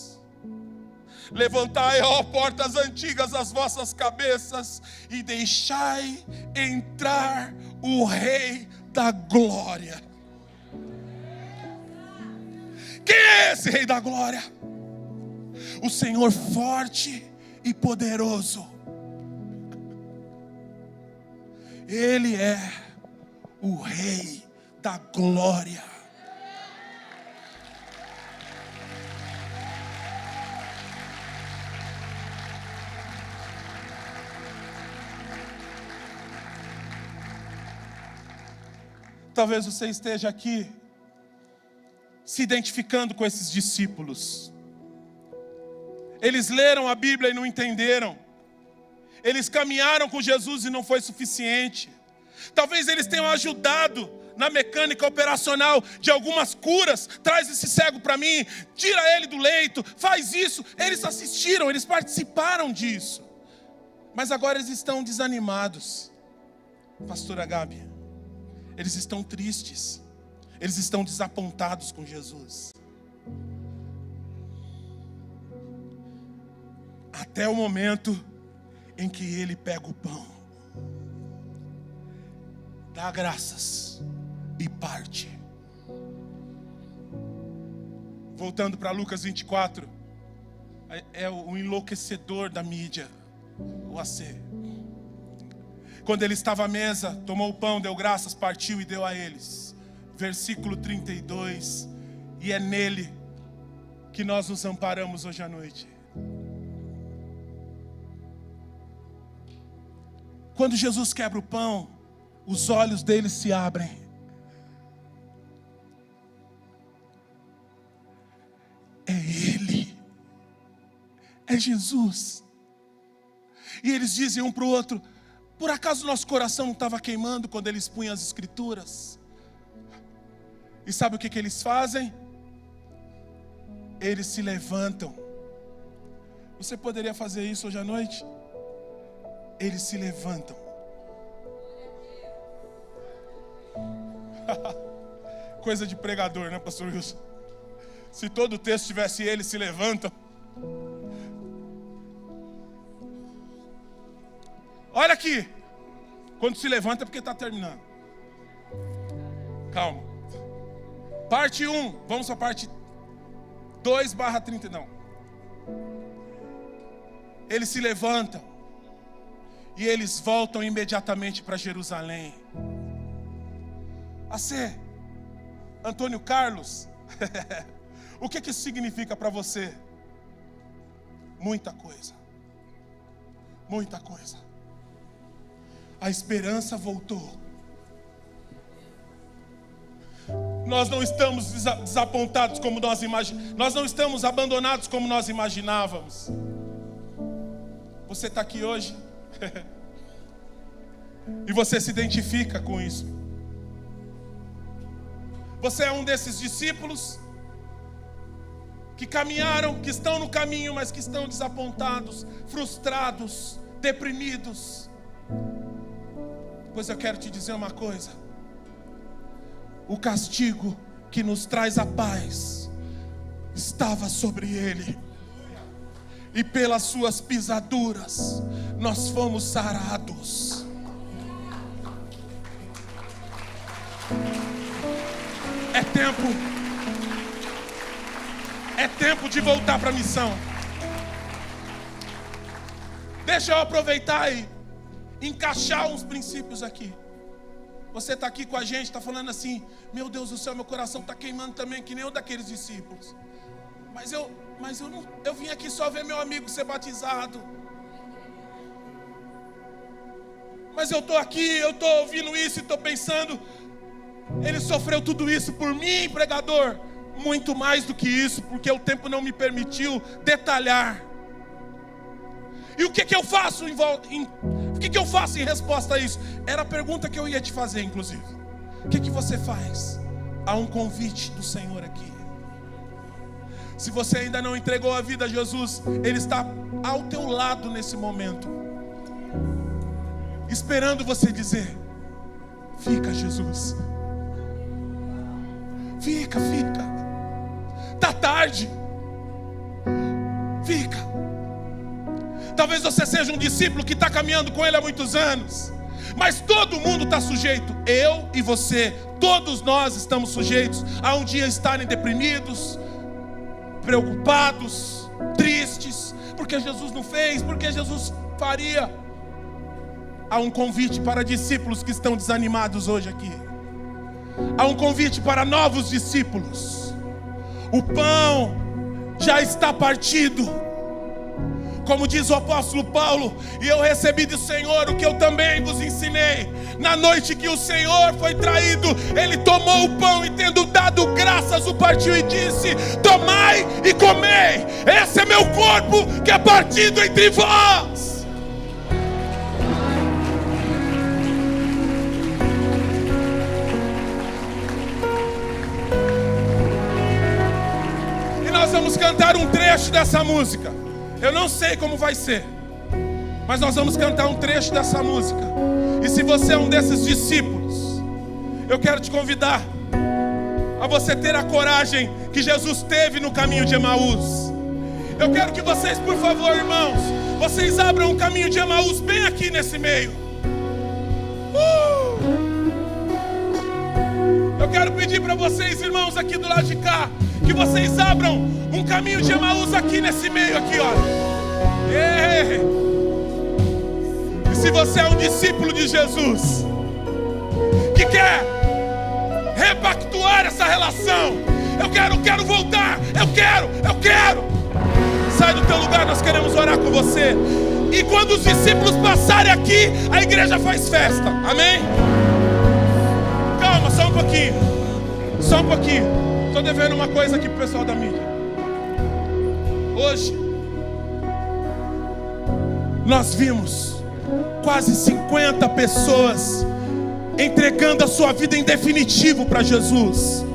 Levantai, ó portas antigas, as vossas cabeças, e deixai entrar o Rei da Glória. Quem é esse Rei da Glória? O Senhor forte e poderoso. Ele é o Rei da Glória. Talvez você esteja aqui se identificando com esses discípulos. Eles leram a Bíblia e não entenderam. Eles caminharam com Jesus e não foi suficiente. Talvez eles tenham ajudado na mecânica operacional de algumas curas. Traz esse cego para mim, tira ele do leito, faz isso. Eles assistiram, eles participaram disso. Mas agora eles estão desanimados. Pastora Gabi, eles estão tristes. Eles estão desapontados com Jesus. Até o momento em que ele pega o pão, dá graças e parte. Voltando para Lucas 24, é o enlouquecedor da mídia, o AC. Quando ele estava à mesa, tomou o pão, deu graças, partiu e deu a eles. Versículo 32, e é nele que nós nos amparamos hoje à noite. Quando Jesus quebra o pão, os olhos dele se abrem. É Ele, é Jesus. E eles dizem um para o outro: por acaso nosso coração não estava queimando quando eles punham as escrituras? E sabe o que eles fazem? Eles se levantam. Você poderia fazer isso hoje à noite? Eles se levantam. Coisa de pregador, né, pastor Wilson? Se todo o texto tivesse eles se levantam. Olha aqui. Quando se levanta é porque está terminando. Calma. Parte 1, vamos para a parte 2/30, não. Eles se levantam e eles voltam imediatamente para Jerusalém. AC, Antônio Carlos, o que isso significa para você? Muita coisa. Muita coisa. A esperança voltou. Nós não estamos desapontados como nós imaginávamos. Nós não estamos abandonados como nós imaginávamos. Você está aqui hoje e você se identifica com isso. Você é um desses discípulos que caminharam, que estão no caminho, mas que estão desapontados, frustrados, deprimidos. Pois eu quero te dizer uma coisa: o castigo que nos traz a paz estava sobre ele, e pelas suas pisaduras nós fomos sarados. É tempo de voltar para a missão. Deixa eu aproveitar e encaixar uns princípios aqui. Você está aqui com a gente, está falando assim: meu Deus do céu, meu coração está queimando também, que nem o daqueles discípulos. Mas eu vim aqui só ver meu amigo ser batizado. Mas eu estou aqui, eu estou ouvindo isso e estou pensando: ele sofreu tudo isso por mim, pregador. Muito mais do que isso, porque o tempo não me permitiu detalhar. E o que eu faço o que eu faço em resposta a isso? Era a pergunta que eu ia te fazer, inclusive. O que você faz? Há um convite do Senhor aqui. Se você ainda não entregou a vida a Jesus, Ele está ao teu lado nesse momento, esperando você dizer: fica, Jesus. Fica. Tá tarde. Fica. Talvez você seja um discípulo que está caminhando com Ele há muitos anos, mas todo mundo está sujeito. Eu e você, todos nós estamos sujeitos a um dia estarem deprimidos, preocupados, tristes, porque Jesus não fez, porque Jesus faria. Há um convite para discípulos que estão desanimados hoje aqui. Há um convite para novos discípulos. O pão já está partido. Como diz o apóstolo Paulo: e eu recebi do Senhor o que eu também vos ensinei. Na noite que o Senhor foi traído, Ele tomou o pão e, tendo dado graças, o partiu e disse: tomai e comei, esse é meu corpo que é partido entre vós. E nós vamos cantar um trecho dessa música. Eu não sei como vai ser, mas nós vamos cantar um trecho dessa música. E se você é um desses discípulos, eu quero te convidar a você ter a coragem que Jesus teve no caminho de Emaús. Eu quero que vocês, por favor, irmãos, vocês abram um caminho de Emaús bem aqui nesse meio. Eu quero pedir para vocês, irmãos, aqui do lado de cá, que vocês abram um caminho de Emaús aqui nesse meio aqui, olha. E se você é um discípulo de Jesus, que quer repactuar essa relação, eu quero voltar, eu quero. Sai do teu lugar, nós queremos orar com você. E quando os discípulos passarem aqui, a igreja faz festa, amém? Calma, só um pouquinho. Estou devendo uma coisa aqui pro pessoal da mídia. Hoje nós vimos quase 50 pessoas entregando a sua vida em definitivo para Jesus.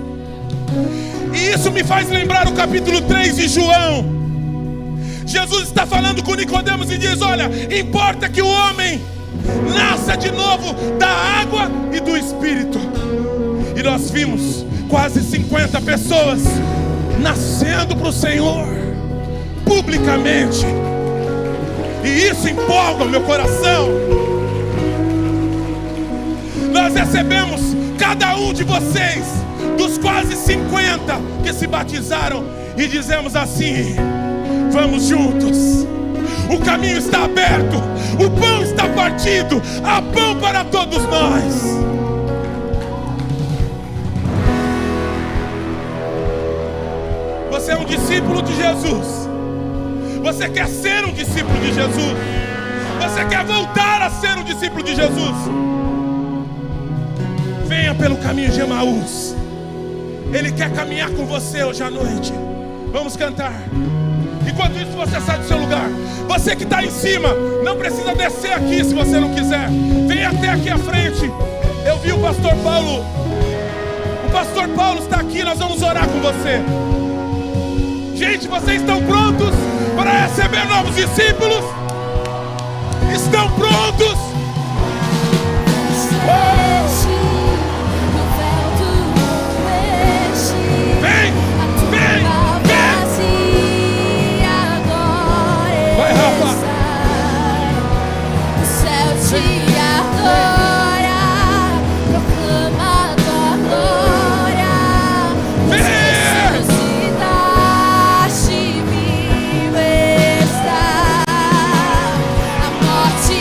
E isso me faz lembrar o capítulo 3 de João. Jesus está falando com Nicodemos e diz: olha, importa que o homem nasça de novo da água e do Espírito. E nós vimos quase 50 pessoas nascendo para o Senhor publicamente. E isso empolga o meu coração. Nós recebemos cada um de vocês, dos quase 50 que se batizaram, e dizemos assim: vamos juntos. O caminho está aberto, o pão está partido, há pão para todos nós. Você é um discípulo de Jesus. Você quer ser um discípulo de Jesus. Você quer voltar a ser um discípulo de Jesus. Venha pelo caminho de Emaús. Ele quer caminhar com você hoje à noite. Vamos cantar. Enquanto isso, você sai do seu lugar. Você que está em cima, não precisa descer aqui se você não quiser. Vem até aqui à frente. Eu vi o pastor Paulo. O pastor Paulo está aqui, nós vamos orar com você. Gente, vocês estão prontos para receber novos discípulos? Estão prontos? Vem! Vai, Rafa! O céu te adora, proclama a tua glória. Ressuscitaste, vivo está. A morte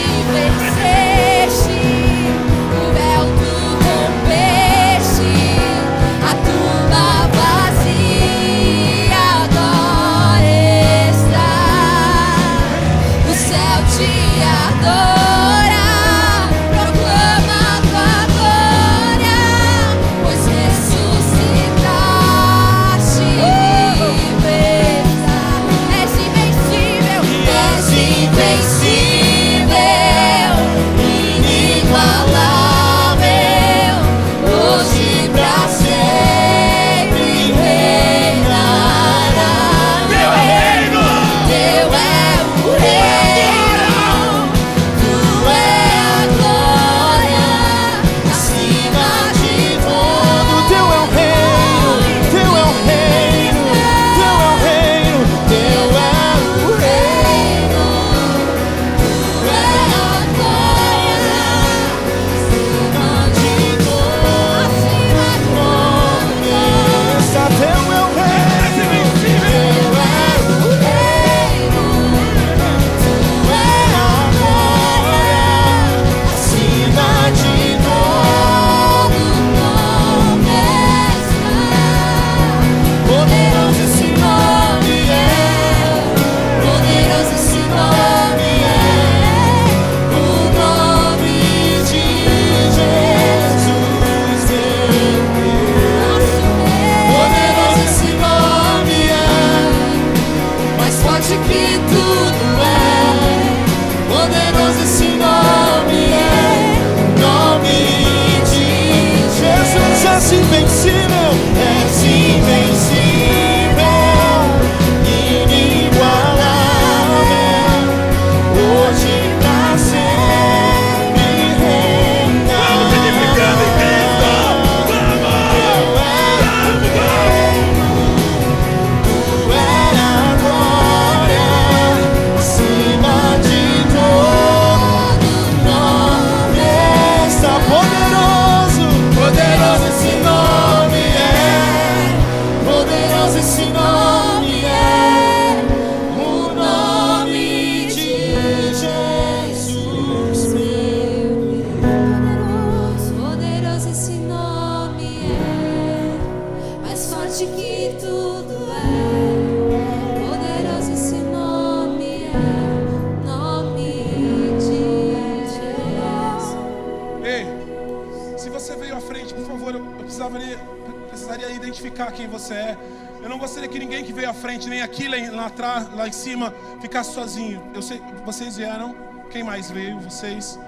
precisaria identificar quem você é. Eu não gostaria que ninguém que veio à frente, nem aqui lá atrás, lá em cima, ficasse sozinho. Eu sei, vocês vieram. Quem mais veio? Vocês.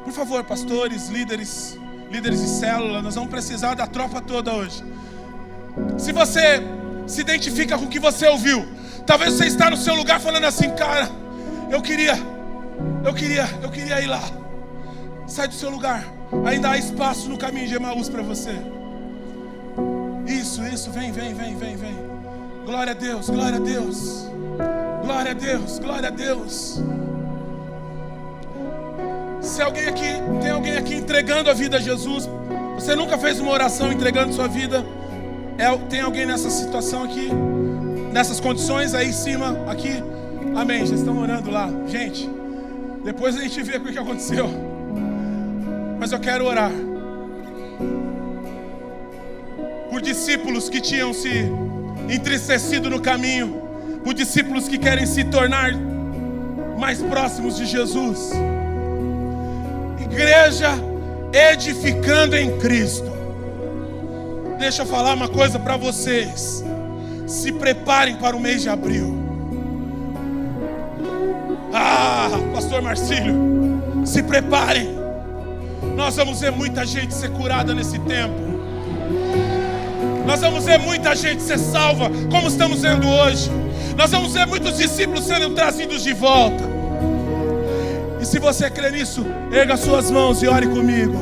Por favor, pastores, líderes de célula, nós vamos precisar da tropa toda hoje. Se você se identifica com o que você ouviu, talvez você está no seu lugar falando assim: cara, eu queria ir lá. Sai do seu lugar. Ainda há espaço no caminho de Emaús para você. Isso, vem. Glória a Deus, glória a Deus. Glória a Deus, glória a Deus. Se tem alguém aqui entregando a vida a Jesus, você nunca fez uma oração entregando sua vida, tem alguém nessa situação aqui, nessas condições aí em cima, aqui? Amém, já estão orando lá. Gente, depois a gente vê o que aconteceu. Mas eu quero orar por discípulos que tinham se entristecido no caminho, por discípulos que querem se tornar mais próximos de Jesus. Igreja edificando em Cristo. Deixa eu falar uma coisa para vocês. Se preparem para o mês de abril. Pastor Marcílio, se preparem. Nós vamos ver muita gente ser curada nesse tempo. Nós vamos ver muita gente ser salva, como estamos vendo hoje. Nós vamos ver muitos discípulos sendo trazidos de volta. E se você crê nisso, erga suas mãos e ore comigo.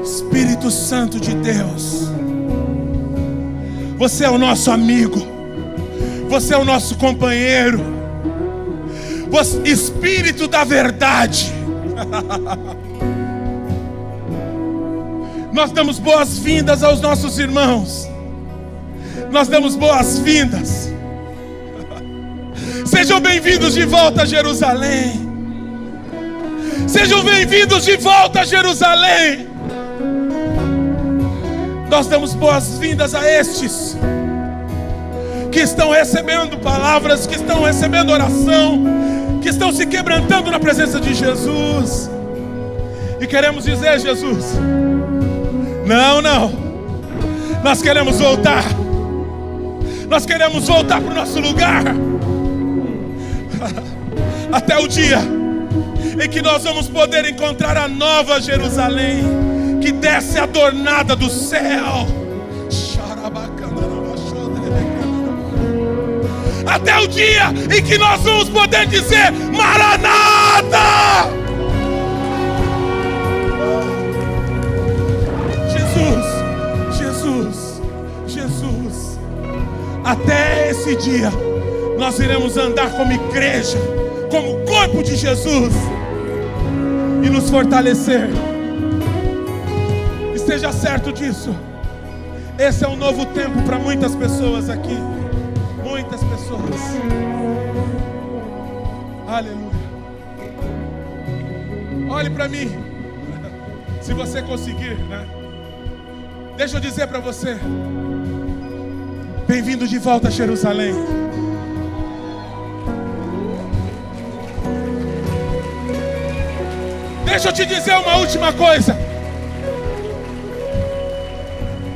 Espírito Santo de Deus, você é o nosso amigo, você é o nosso companheiro, Espírito da verdade. Nós damos boas-vindas aos nossos irmãos. Nós damos boas-vindas. Sejam bem-vindos de volta a Jerusalém. Sejam bem-vindos de volta a Jerusalém. Nós damos boas-vindas a estes que estão recebendo palavras, que estão recebendo oração, que estão se quebrantando na presença de Jesus. E queremos dizer: Jesus, não, nós queremos voltar. Nós queremos voltar para o nosso lugar. Até o dia em que nós vamos poder encontrar a nova Jerusalém, que desce adornada do céu. Até o dia em que nós vamos poder dizer: Maranata! Jesus. Até esse dia nós iremos andar como igreja, como corpo de Jesus, e nos fortalecer. Esteja certo disso. Esse é um novo tempo para muitas pessoas aqui. Muitas pessoas. Aleluia. Olhe para mim, se você conseguir, né? Deixa eu dizer para você: bem-vindo de volta a Jerusalém. Deixa eu te dizer uma última coisa.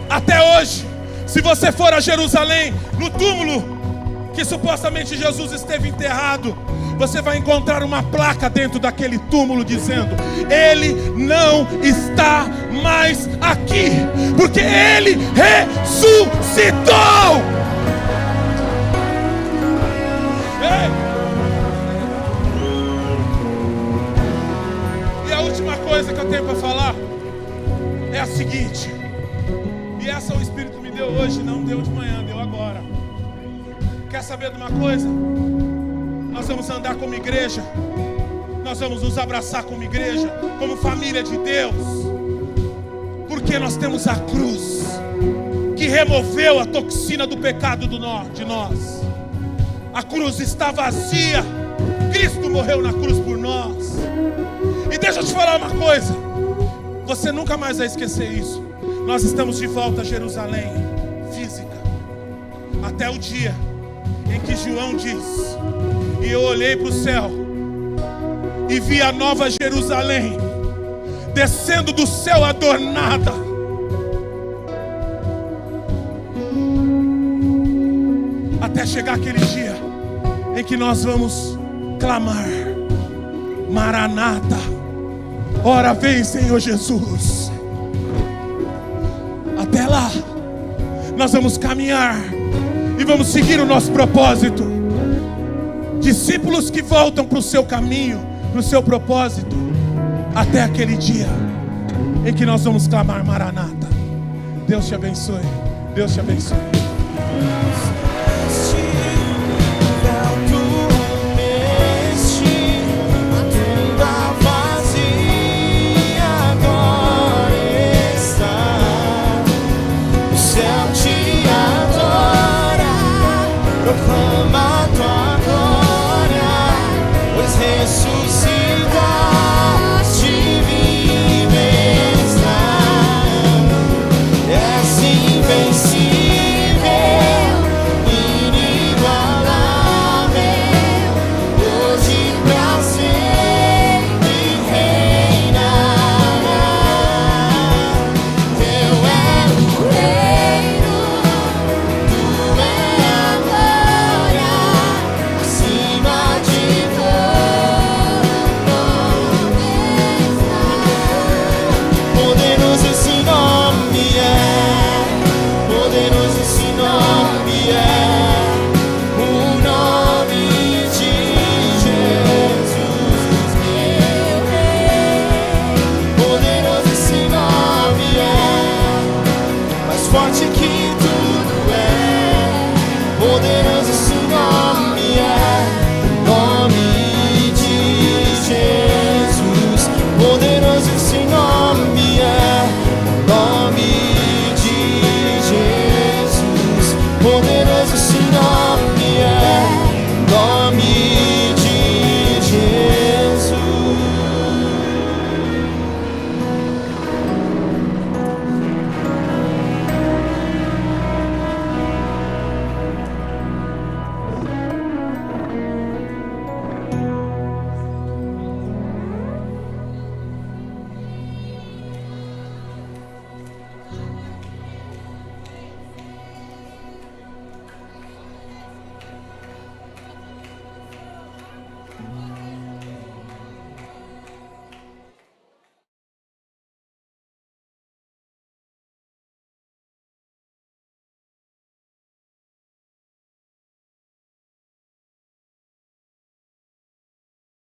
Até hoje, se você for a Jerusalém, no túmulo que supostamente Jesus esteve enterrado, você vai encontrar uma placa dentro daquele túmulo dizendo: Ele não está mais aqui, porque Ele ressuscitou. E a última coisa que eu tenho para falar é a seguinte, e essa o Espírito me deu hoje, não deu de manhã, deu agora. Quer saber de uma coisa? Nós vamos andar como igreja, nós vamos nos abraçar como igreja, como família de Deus, porque nós temos a cruz que removeu a toxina do pecado de nós. A cruz está vazia. Cristo morreu na cruz por nós. E deixa eu te falar uma coisa, você nunca mais vai esquecer isso. Nós estamos de volta a Jerusalém física, até o dia em que João diz: e eu olhei para o céu e vi a nova Jerusalém descendo do céu adornada. Até chegar aquele dia em que nós vamos clamar: Maranata, ora vem, Senhor Jesus. Até lá, nós vamos caminhar e vamos seguir o nosso propósito. Discípulos que voltam para o seu caminho, para o seu propósito, até aquele dia em que nós vamos clamar: Maranata. Deus te abençoe. Deus te abençoe.